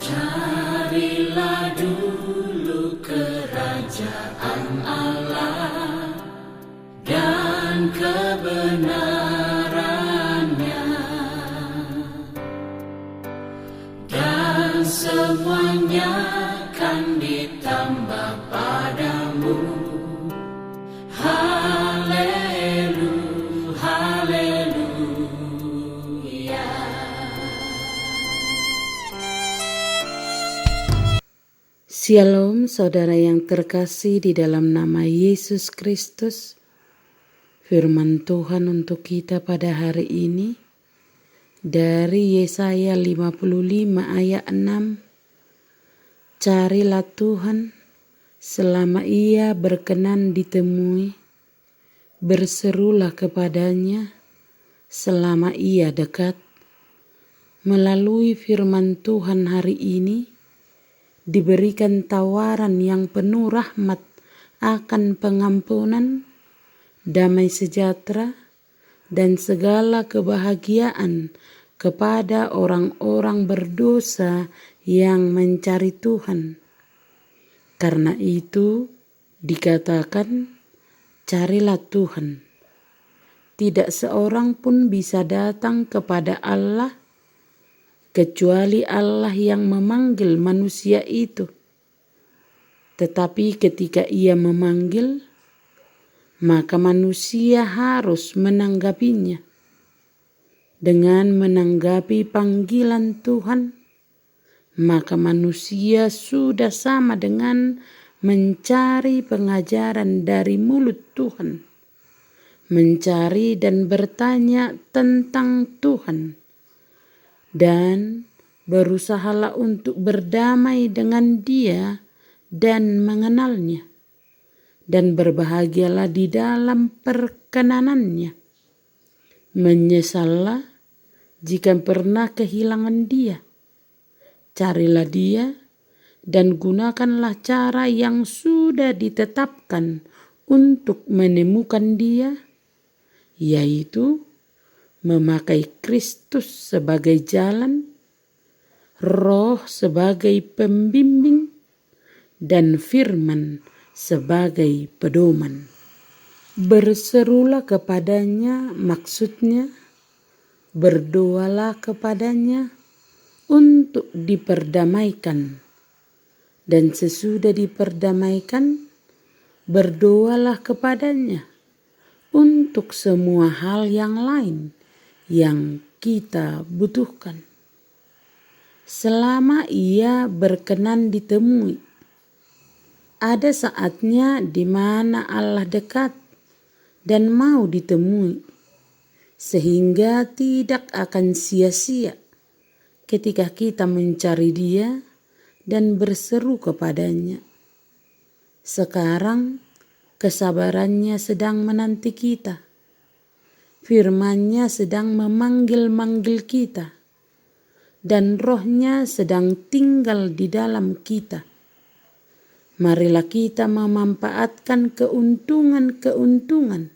Carilah dulu kerajaan Allah dan kebenarannya, dan semuanya akan ditambah padamu. Haleluya, haleluya. Shalom saudara yang terkasih di dalam nama Yesus Kristus. Firman Tuhan untuk kita pada hari ini dari Yesaya 55 ayat 6. Carilah Tuhan selama ia berkenan ditemui, berserulah kepadanya selama ia dekat. Melalui firman Tuhan hari ini diberikan tawaran yang penuh rahmat akan pengampunan, damai sejahtera, dan segala kebahagiaan kepada orang-orang berdosa yang mencari Tuhan. Karena itu dikatakan, carilah Tuhan. Tidak seorang pun bisa datang kepada Allah kecuali Allah yang memanggil manusia itu. Tetapi ketika ia memanggil, maka manusia harus menanggapinya. Dengan menanggapi panggilan Tuhan, maka manusia sudah sama dengan mencari pengajaran dari mulut Tuhan, mencari dan bertanya tentang Tuhan, dan berusahalah untuk berdamai dengan Dia dan mengenalnya, dan berbahagialah di dalam perkenanannya. Menyesallah jika pernah kehilangan Dia. Carilah Dia dan gunakanlah cara yang sudah ditetapkan untuk menemukan Dia, yaitu memakai Kristus sebagai jalan, Roh sebagai pembimbing, dan firman sebagai pedoman. Berserulah kepadanya, maksudnya berdoalah kepadanya untuk diperdamaikan, dan sesudah diperdamaikan berdoalah kepadanya untuk semua hal yang lain yang kita butuhkan. Selama ia berkenan ditemui, ada saatnya di mana Allah dekat dan mau ditemui, sehingga tidak akan sia-sia ketika kita mencari Dia dan berseru kepadanya. Sekarang kesabarannya sedang menanti kita. Firman-Nya sedang memanggil-manggil kita, dan Roh-Nya sedang tinggal di dalam kita. Marilah kita memanfaatkan keuntungan-keuntungan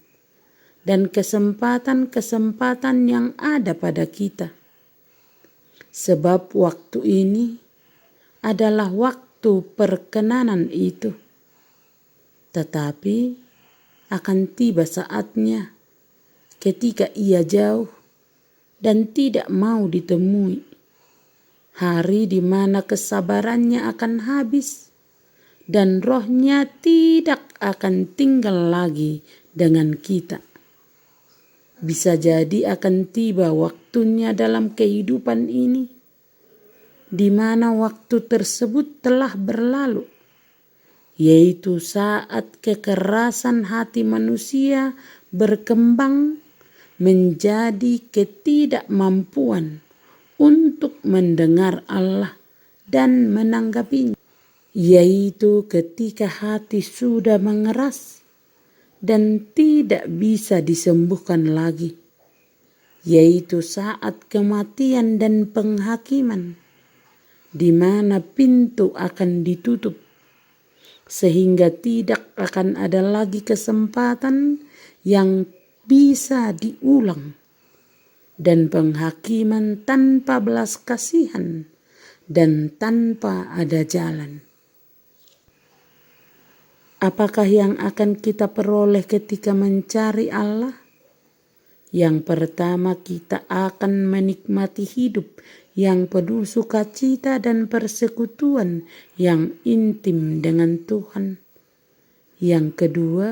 dan kesempatan-kesempatan yang ada pada kita. Sebab waktu ini adalah waktu perkenanan itu. Tetapi akan tiba saatnya ketika ia jauh dan tidak mau ditemui. Hari di mana kesabarannya akan habis dan Roh-Nya tidak akan tinggal lagi dengan kita. Bisa jadi akan tiba waktunya dalam kehidupan ini, di mana waktu tersebut telah berlalu, yaitu saat kekerasan hati manusia berkembang menjadi ketidakmampuan untuk mendengar Allah dan menanggapinya, yaitu ketika hati sudah mengeras dan tidak bisa disembuhkan lagi, yaitu saat kematian dan penghakiman, di mana pintu akan ditutup, sehingga tidak akan ada lagi kesempatan yang bisa diulang, dan penghakiman tanpa belas kasihan dan tanpa ada jalan. Apakah yang akan kita peroleh ketika mencari Allah? Yang pertama, kita akan menikmati hidup yang penuh sukacita dan persekutuan yang intim dengan Tuhan. Yang kedua,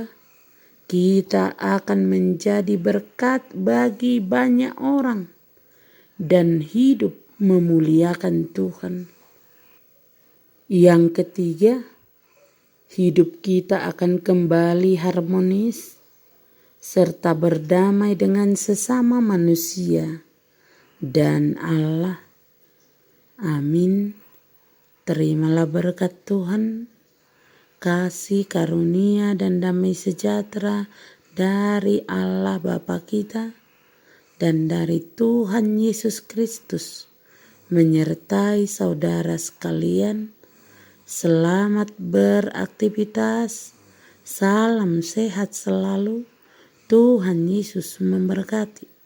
kita akan menjadi berkat bagi banyak orang dan hidup memuliakan Tuhan. Yang ketiga, hidup kita akan kembali harmonis serta berdamai dengan sesama manusia dan Allah. Amin. Terimalah berkat Tuhan, kasih karunia dan damai sejahtera dari Allah Bapa kita dan dari Tuhan Yesus Kristus menyertai saudara sekalian. Selamat beraktivitas, salam sehat selalu. Tuhan Yesus memberkati.